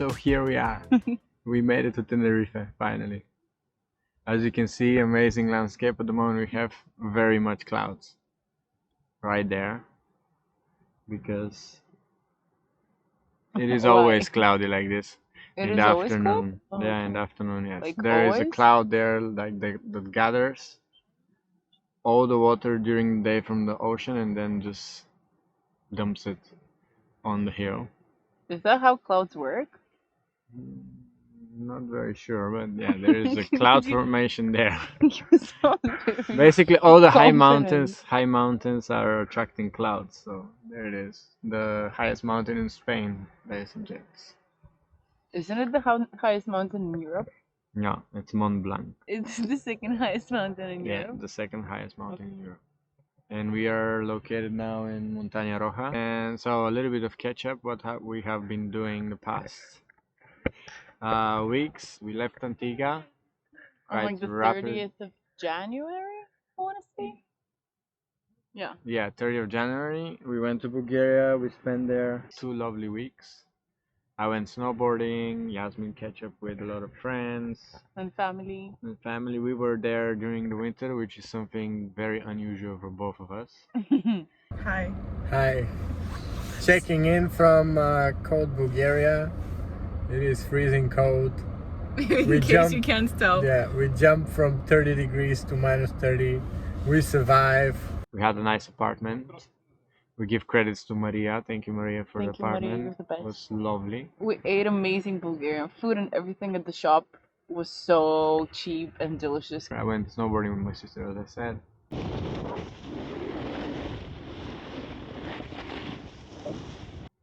So here we are. We made it to Tenerife finally. As you can see, amazing landscape. At the moment we have very much clouds right there because it is always cloudy like this. In the afternoon. Yeah, in the afternoon, yes. Like there is a cloud there like that gathers all the water during the day from the ocean and then just dumps it on the hill. Is that how clouds work? Not very sure, but yeah, there is a cloud formation there. Basically, all the high mountains are attracting clouds. So there it is, the highest mountain in Spain, basically. Isn't it the highest mountain in Europe? No, it's Mont Blanc. It's the second highest mountain in Europe? Yeah, the second highest mountain in Europe. And we are located now in Montaña Roja. And so a little bit of catch up, what we have been doing the past weeks. We left Antigua. On like the 30th of January, I want to say. Yeah. Yeah, 30th of January. We went to Bulgaria. We spent there 2 lovely weeks. I went snowboarding. Yasmin catch up with a lot of friends. And family. We were there during the winter, which is something very unusual for both of us. Hi. Hi. Checking in from cold Bulgaria. It is freezing cold. In case you can't tell. Yeah, we jumped from 30 degrees to -30. We survived. We had a nice apartment. We give credits to Maria. Thank you, Maria, for the apartment. Maria, you're the best. It was lovely. We ate amazing Bulgarian food and everything at the shop was so cheap and delicious. I went snowboarding with my sister, as I said.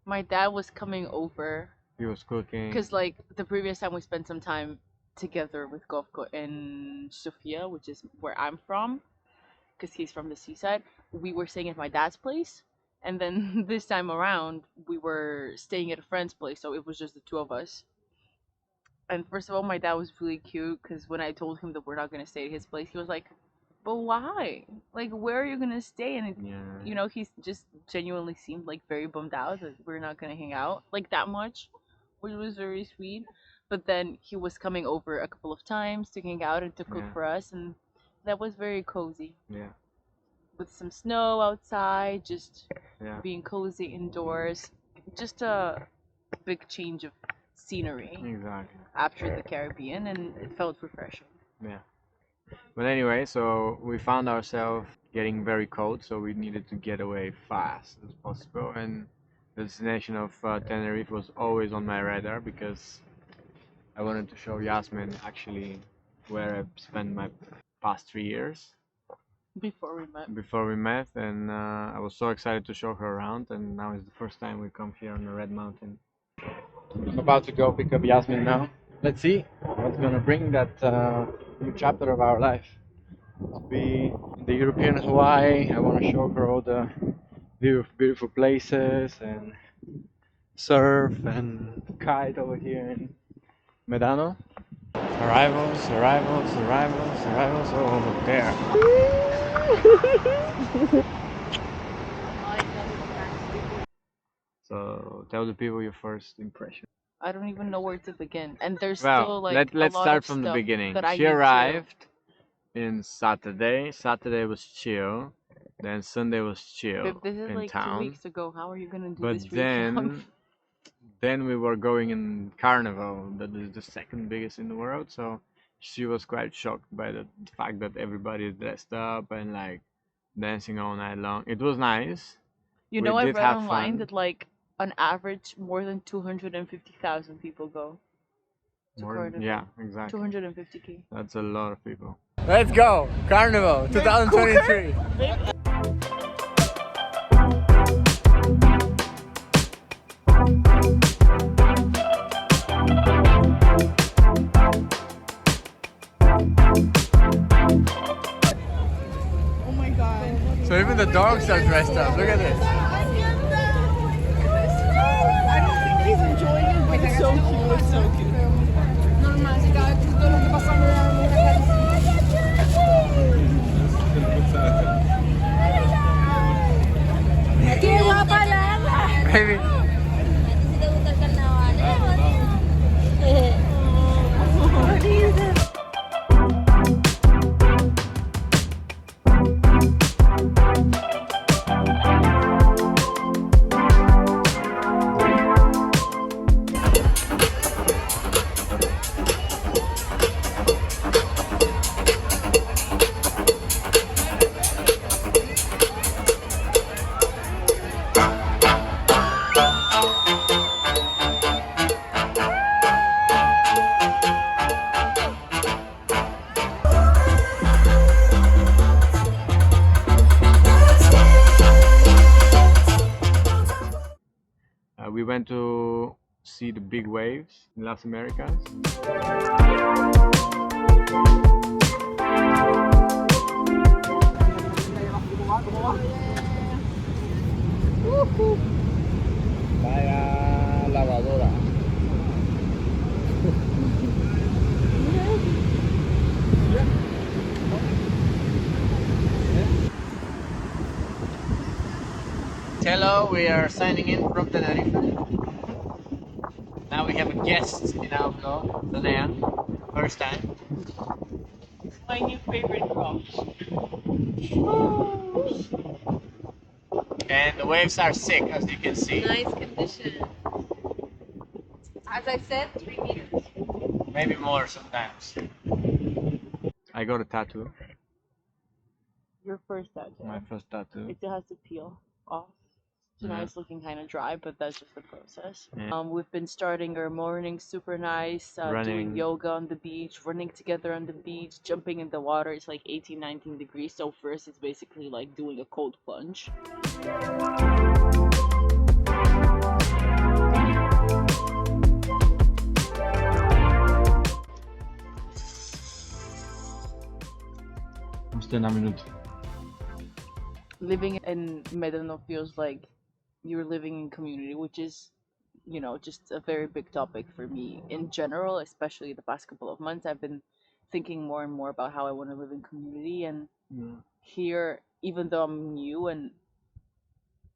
My dad was coming over. He was cooking. Because like the previous time we spent some time together with Gofko in Sofia, which is where I'm from, because he's from the seaside. We were staying at my dad's place. And then this time around, we were staying at a friend's place, so it was just the 2 of us. And first of all, my dad was really cute, because when I told him that we're not going to stay at his place, he was like, but why? Like, where are you going to stay? And, you know, he just genuinely seemed like very bummed out that we're not going to hang out like that much, which was very sweet. But then he was coming over a couple of times to hang out and to cook for us, and that was very cozy. Yeah. With some snow outside, just being cozy indoors. Just a big change of scenery. Exactly. After the Caribbean, and it felt refreshing. Yeah. But anyway, so we found ourselves getting very cold, so we needed to get away fast as possible. And the destination of Tenerife was always on my radar because I wanted to show Yasmin actually where I've spent my past 3 years. Before we met, and I was so excited to show her around, and now is the first time we come here on the Red Mountain. I'm about to go pick up Yasmin now. Let's see what's gonna bring that new chapter of our life. I'll be in the European Hawaii. I want to show her all the beautiful places and surf and kite over here in Médano. Arrivals. Oh, there. So tell the people your first impression. I don't even know where to begin, and there's still like let's start from the beginning. She arrived in Saturday. Saturday was chill. Then Sunday was chill. Babe, this is in like town. 2 weeks ago. How are you gonna do but this? But then we were going in Carnival. That is the second biggest in the world. So she was quite shocked by the fact that everybody is dressed up and like dancing all night long. It was nice. You know, I read online that like on average more than 250,000 people go to Carnival. Yeah, exactly. 250K. That's a lot of people. Let's go! Carnival 2023! Oh my god. So even the dogs are dressed up. Look at this. I don't think he's enjoying it, but it's so cute. It's so cute. Baby. went to see the big waves in Las Americas. Vaya lavadora. Hello, we are signing in from Tenerife. Now we have a guest in our vlog, Danayan. First time. My new favorite crop. And the waves are sick, as you can see. Nice condition. As I said, 3 meters. Maybe more sometimes. I got a tattoo. Your first tattoo. My first tattoo. It still has to peel off. So now Yeah. it's looking kind of dry, but that's just the process. Yeah. We've been starting our morning super nice, doing Running. yoga on the beach, running together on the beach, jumping in the water. It's like 18, 19 degrees. So first it's basically like doing a cold plunge. Usted na minuto. Living in Médano feels like you're living in community, which is, you know, just a very big topic for me in general, especially the past couple of months. I've been thinking more and more about how I want to live in community. And here, even though I'm new and,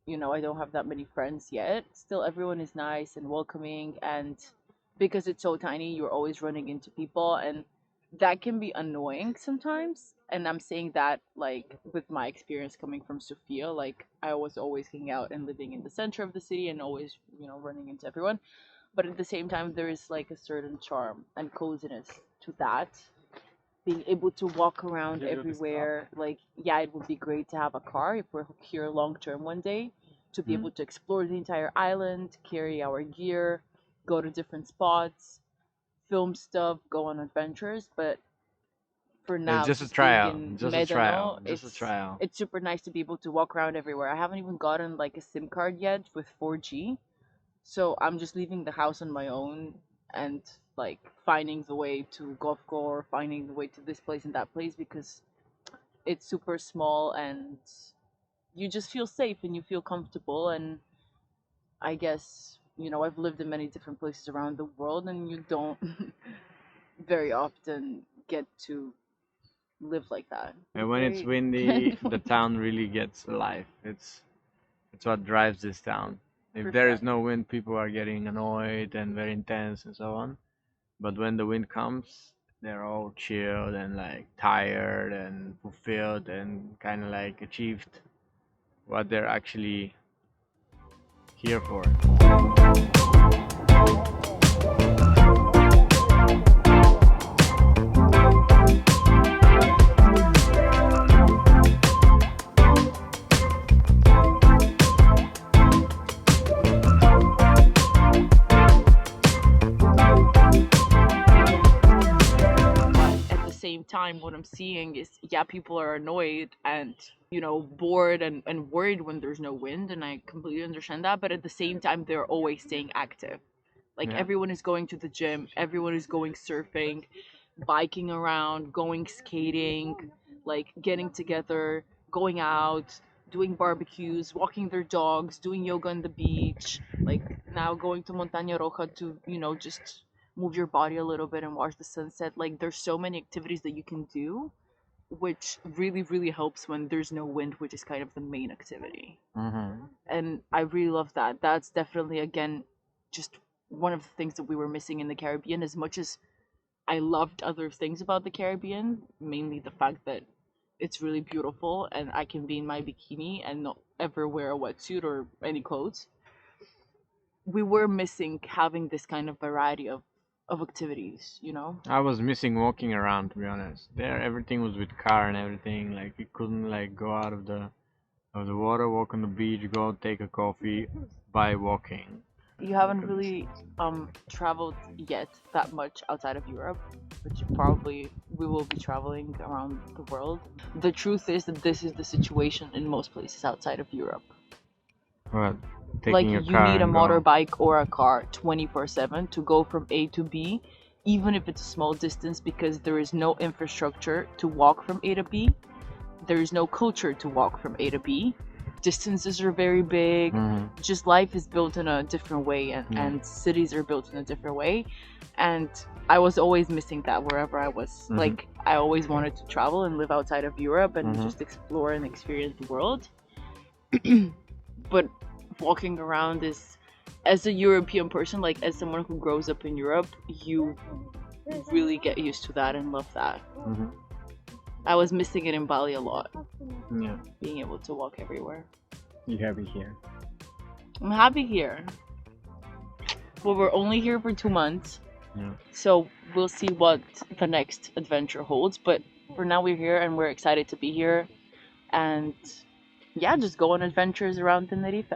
you know, I don't have that many friends yet, still everyone is nice and welcoming. And because it's so tiny, you're always running into people. And that can be annoying sometimes. And I'm saying that like with my experience coming from Sofia, like I was always hanging out and living in the center of the city and always, you know, running into everyone. But at the same time, there is like a certain charm and coziness to that. Being able to walk around everywhere, like yeah, it would be great to have a car if we're here long term one day, to be able to explore the entire island, carry our gear, go to different spots, film stuff, go on adventures. But for now, It's just a being trial. in Just a Médano, trial. Just a trial. it's super nice to be able to walk around everywhere. I haven't even gotten like a SIM card yet with 4G, so I'm just leaving the house on my own and like finding the way to Gofko or finding the way to this place and that place, because it's super small and you just feel safe and you feel comfortable. And I guess, you know, I've lived in many different places around the world and you don't very often get to live like that. And when it's windy, the town really gets alive. It's what drives this town. If there is no wind, people are getting annoyed and very intense and so on. But when the wind comes, they're all chilled and like tired and fulfilled and kind of like achieved what they're actually here for. Time what I'm seeing is, yeah, people are annoyed and, you know, bored and worried when there's no wind, and I completely understand that. But at the same time, they're always staying active. Like everyone is going to the gym, everyone is going surfing, biking around, going skating, like getting together, going out, doing barbecues, walking their dogs, doing yoga on the beach, like now going to Montaña Roja to, you know, just move your body a little bit and watch the sunset. Like there's so many activities that you can do, which really helps when there's no wind, which is kind of the main activity. And I really love that. That's definitely, again, just one of the things that we were missing in the Caribbean. As much as I loved other things about the Caribbean, mainly the fact that it's really beautiful and I can be in my bikini and not ever wear a wetsuit or any clothes, we were missing having this kind of variety of activities, you know? I was missing walking around, to be honest. There, everything was with car and everything. Like you couldn't like go out of the water, walk on the beach, go take a coffee by walking. You haven't really traveled yet that much outside of Europe, which probably we will be traveling around the world. The truth is that this is the situation in most places outside of Europe. What? Like Taking your you car need a and go. motorbike or a car 24/7 to go from A to B, even if it's a small distance, because there is no infrastructure to walk from A to B. There is no culture to walk from A to B. Distances are very big. Just life is built in a different way, and cities are built in a different way. And I was always missing that wherever I was. Like, I always wanted to travel and live outside of Europe and just explore and experience the world. But walking around is, as a European person, like as someone who grows up in Europe, you really get used to that and love that. I was missing it in Bali a lot, Yeah. being able to walk everywhere. You happy here? I'm happy here. But we're only here for 2 months. Yeah. So we'll see what the next adventure holds. But for now, we're here and we're excited to be here. And yeah, just go on adventures around Tenerife.